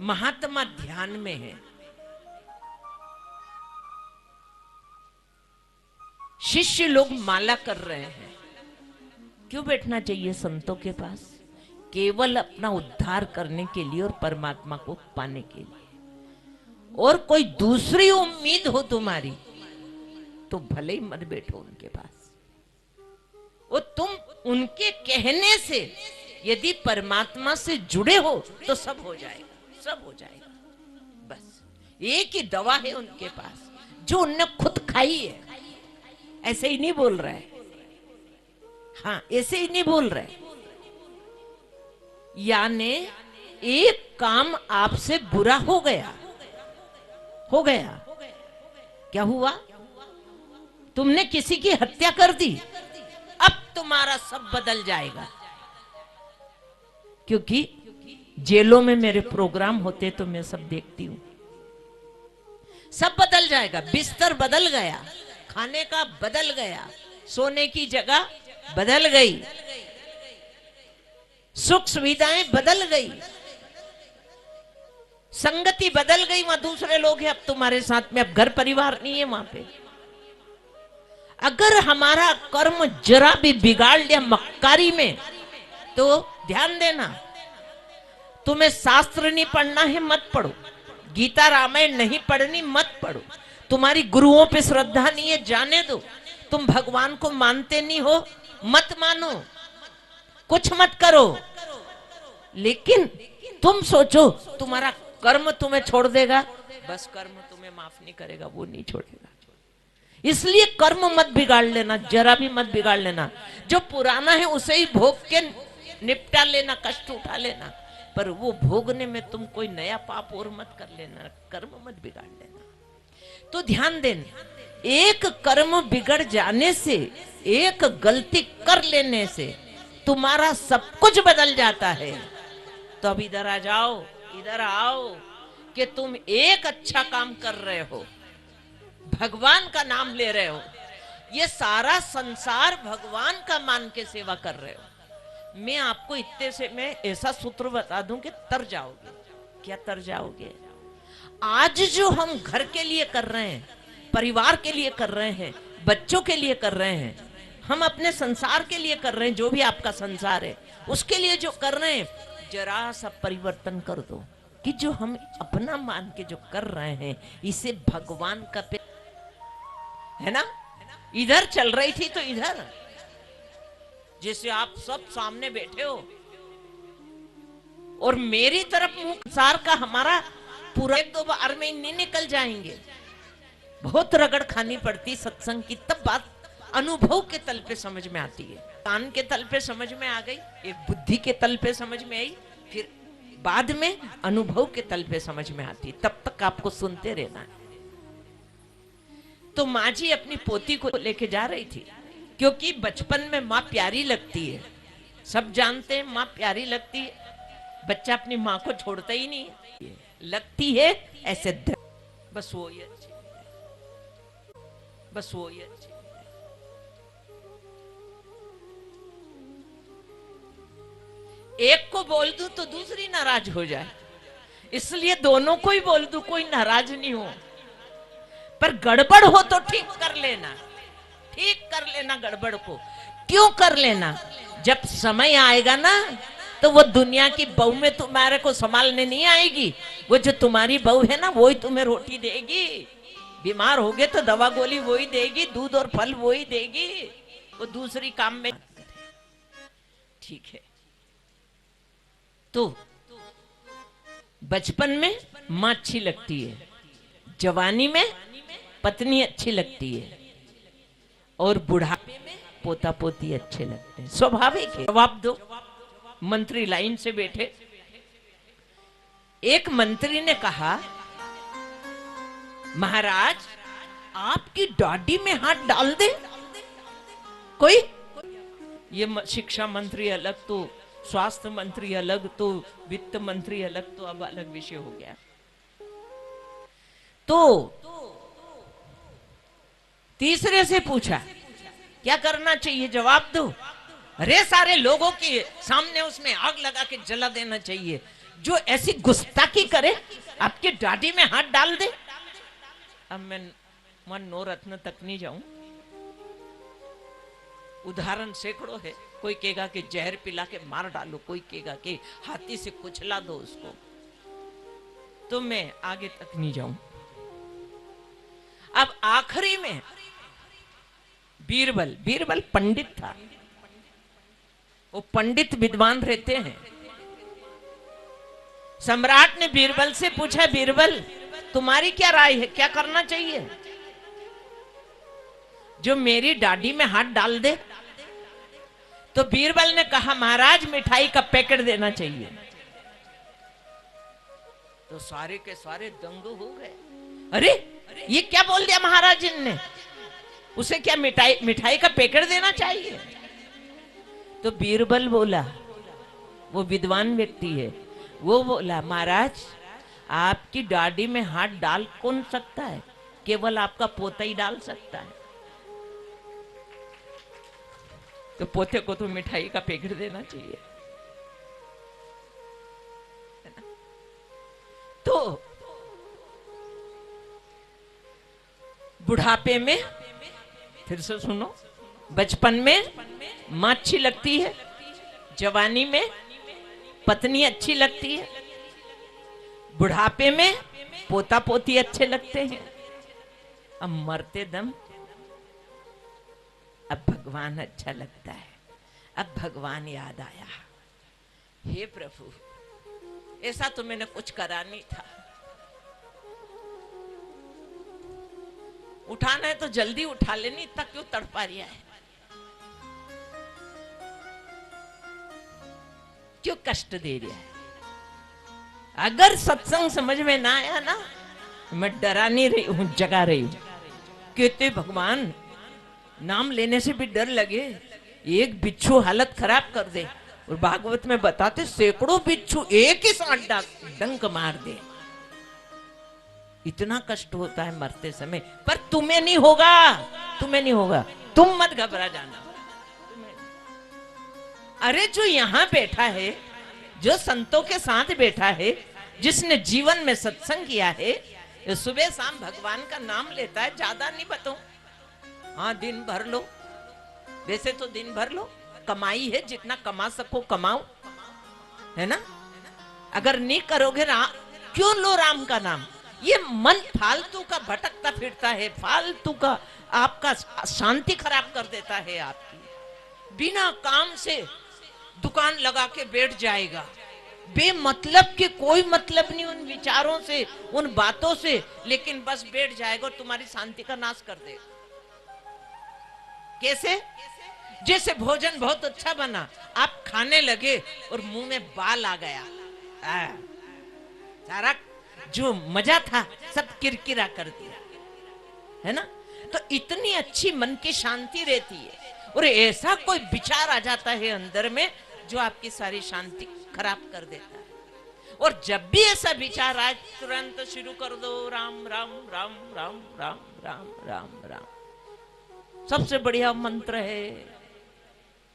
महात्मा ध्यान में है, शिष्य लोग माला कर रहे हैं। क्यों बैठना चाहिए संतों के पास? केवल अपना उद्धार करने के लिए और परमात्मा को पाने के लिए। और कोई दूसरी उम्मीद हो तुम्हारी तो भले ही मत बैठो उनके पास। वो तुम उनके कहने से यदि परमात्मा से जुड़े हो तो सब हो जाएगा, सब हो जाएगा। बस एक ही दवा है उनके पास जो उनने खुद खाई है। ऐसे ही नहीं बोल रहा है, हाँ ऐसे ही नहीं बोल रहे। यानी एक काम आपसे बुरा हो गया, हो गया, क्या हुआ? तुमने किसी की हत्या कर दी, अब तुम्हारा सब बदल जाएगा। क्योंकि जेलों में मेरे प्रोग्राम होते तो मैं सब देखती हूं। सब बदल जाएगा, बिस्तर बदल गया, खाने का बदल गया, सोने की जगह बदल गई, सुख सुविधाएं बदल गई, संगति बदल गई। वहां दूसरे लोग हैं अब तुम्हारे साथ में, अब घर परिवार नहीं है वहां पे। अगर हमारा कर्म जरा भी बिगाड़ लिया मक्कारी में तो ध्यान देना, तुम्हें शास्त्र नहीं पढ़ना है मत पढ़ो, गीता रामायण नहीं पढ़नी मत पढ़ो, तुम्हारी गुरुओं पे श्रद्धा नहीं है जाने दो, तुम भगवान को मानते नहीं हो मत मानो, कुछ मत करो। लेकिन तुम सोचो तुम्हारा कर्म तुम्हें छोड़ देगा, बस कर्म तुम्हें माफ नहीं करेगा, वो नहीं छोड़ेगा। इसलिए कर्म मत बिगाड़ लेना, जरा भी मत बिगाड़ लेना। जो पुराना है उसे ही भोग के निपटा लेना, कष्ट उठा लेना, पर वो भोगने में तुम कोई नया पाप और मत कर लेना, कर्म मत बिगाड़ लेना। तो ध्यान देना, एक कर्म बिगड़ जाने से, एक गलती कर लेने से तुम्हारा सब कुछ बदल जाता है। तो अब इधर आ जाओ, इधर आओ कि तुम एक अच्छा काम कर रहे हो, भगवान का नाम ले रहे हो, ये सारा संसार भगवान का मान के सेवा कर रहे हो। मैं आपको इतने से मैं ऐसा सूत्र बता दूं कि तर जाओगे। क्या तर जाओगे? आज जो हम घर के लिए कर रहे हैं, परिवार के लिए कर रहे हैं, बच्चों के लिए कर रहे हैं, हम अपने संसार के लिए कर रहे हैं, जो भी आपका संसार है उसके लिए जो कर रहे हैं, जरा सा परिवर्तन कर दो कि जो हम अपना मान के जो कर रहे हैं इसे भगवान का पे है ना। इधर चल रही थी तो इधर, जैसे आप सब सामने बैठे हो और मेरी तरफ मुंह, संसार का हमारा पूरा 1-2 बार में नहीं निकल जाएंगे। बहुत रगड़ खानी पड़ती सत्संग की, तब बात अनुभव के तल पे समझ में आती है। कान के तल पे समझ में आ गई, एक बुद्धि के तल पे समझ में आई, फिर बाद में अनुभव के तल पे समझ में आती है। तब तक आपको सुनते रहना है। तो माँ जी अपनी पोती को लेके जा रही थी, क्योंकि बचपन में माँ प्यारी लगती है, सब जानते हैं माँ प्यारी लगती है, बच्चा अपनी माँ को छोड़ता ही नहीं है, लगती है ऐसे बस वो ही अच्छी, बस वो ही अच्छी। एक को बोल दूं तो दूसरी नाराज हो जाए, इसलिए दोनों को ही बोल दूं, कोई नाराज नहीं हो। पर गड़बड़ हो तो ठीक कर लेना, ठीक कर लेना गड़बड़ को। क्यों कर लेना? जब समय आएगा ना तो वो दुनिया की बहू में तुम्हारे को संभालने नहीं आएगी। वो जो तुम्हारी बहू है ना वो ही तुम्हें रोटी देगी, बीमार होगे तो दवा गोली वो ही देगी, दूध और फल वो ही देगी, वो दूसरी काम में। ठीक है, तो बचपन में माँ अच्छी लगती है, जवानी में पत्नी अच्छी लगती है, और बुढ़ापे में पोता पोती अच्छे लगते हैं। स्वाभाविक है। जवाब दो। मंत्री लाइन से बैठे, एक मंत्री ने कहा, महाराज आपकी दाढ़ी में हाथ डाल दे कोई? ये शिक्षा मंत्री अलग, तो स्वास्थ्य मंत्री अलग, तो वित्त मंत्री अलग, तो अब अलग विषय हो गया। तो तीसरे से पूछा क्या करना चाहिए, जवाब दो। अरे सारे लोगों के सामने उसमें आग लगा के जला देना चाहिए। जो ऐसी गुस्ताखी करे, आपकी दाढ़ी में हाथ डाल दे। अब मैं मन नो रत्न तक नहीं जाऊं, उदाहरण सैकड़ों है। कोई कहेगा कि जहर पिला के मार डालो, कोई कहेगा कि हाथी से कुचला दो उसको, तो मैं आगे तक नहीं जाऊं। अब आखिरी में बीरबल, बीरबल पंडित था, वो पंडित विद्वान रहते हैं। सम्राट ने बीरबल से पूछा, बीरबल तुम्हारी क्या राय है, क्या करना चाहिए? जो मेरी दाढ़ी में हाथ डाल दे। तो बीरबल ने कहा, महाराज मिठाई का पैकेट देना चाहिए। तो सारे के सारे दंग हो गए, अरे ये क्या बोल दिया महाराज ने, उसे क्या मिठाई का पैकेट देना चाहिए? तो बीरबल बोला, वो विद्वान व्यक्ति है, वो बोला, महाराज आपकी दाढ़ी में हाथ डाल कौन सकता है, केवल आपका पोता ही डाल सकता है। तो पोते को तो मिठाई का पैकेट देना चाहिए। तो बुढ़ापे में, फिर से सुनो, बचपन में मां अच्छी लगती है, जवानी में पत्नी अच्छी लगती है, बुढ़ापे में पोता पोती अच्छे लगते हैं, अब मरते दम अब भगवान अच्छा लगता है। अब भगवान याद आया, हे प्रभु ऐसा तो मैंने कुछ करा नहीं था, उठाना है तो जल्दी उठा लेनी, इतना क्यों तड़पा रिया है, क्यों कष्ट दे रिया है? अगर सत्संग समझ में ना आया ना, मैं डरा नहीं रही हूं, जगा रही हूं। कहते भगवान नाम लेने से भी डर लगे, एक बिच्छू हालत खराब कर दे, और भागवत में बताते सैकड़ों बिच्छू एक ही साथ डंक मार दे, इतना कष्ट होता है मरते समय। पर तुम्हें नहीं होगा, तुम्हें नहीं होगा, तुम मत घबरा जाना। अरे जो यहां बैठा है, जो संतों के साथ बैठा है, जिसने जीवन में सत्संग किया है, सुबह शाम भगवान का नाम लेता है, ज्यादा नहीं बताऊं, हाँ दिन भर लो, वैसे तो दिन भर लो, कमाई है जितना कमा सको कमाओ, है ना। अगर नहीं करोगे ना, क्यों लो राम का नाम? ये मन फालतू का भटकता फिरता है, फालतू का आपका शांति खराब कर देता है आपकी। बिना काम से दुकान लगा के बैठ जाएगा, बेमतलब के, कोई मतलब नहीं उन विचारों से, उन बातों से, लेकिन बस बैठ जाएगा और तुम्हारी शांति का नाश कर देगा। कैसे? जैसे भोजन बहुत अच्छा बना, आप खाने लगे और मुंह में बाल आ गया, सारा जो मजा था सब किरकिरा कर दिया, है ना। तो इतनी अच्छी मन की शांति रहती है, और ऐसा कोई विचार आ जाता है अंदर में जो आपकी सारी शांति खराब कर देता है। और जब भी ऐसा विचार आए, तुरंत शुरू कर दो राम राम राम राम राम राम राम राम, सबसे बढ़िया मंत्र है।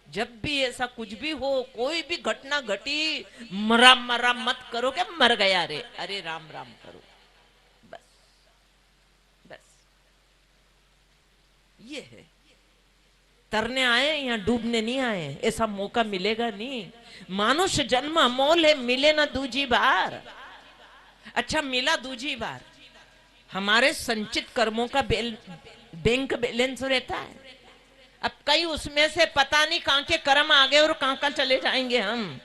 जब भी ऐसा कुछ भी हो, कोई भी घटना घटी, मरा मरा मत करो कि मर गया रे, अरे राम राम करो, बस बस। ये है, तरने आए या डूबने नहीं आए, ऐसा मौका मिलेगा नहीं। मानुष जन्म अमोल है, मिले ना दूजी बार। अच्छा मिला दूजी बार, हमारे संचित कर्मों का बैंक बैलेंस रहता है। अब कई उसमें से पता नहीं कहां के कर्म आ गए और कहां कहां चले जाएंगे हम।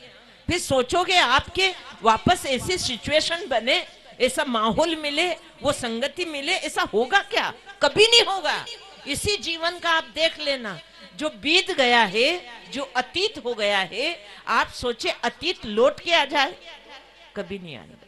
फिर सोचोगे आपके वापस ऐसी सिचुएशन बने, ऐसा माहौल मिले, वो संगति मिले, ऐसा होगा क्या? कभी नहीं होगा। इसी जीवन का आप देख लेना, जो बीत गया है, जो अतीत हो गया है, आप सोचे अतीत लौट के आ जाए, कभी नहीं आएगा।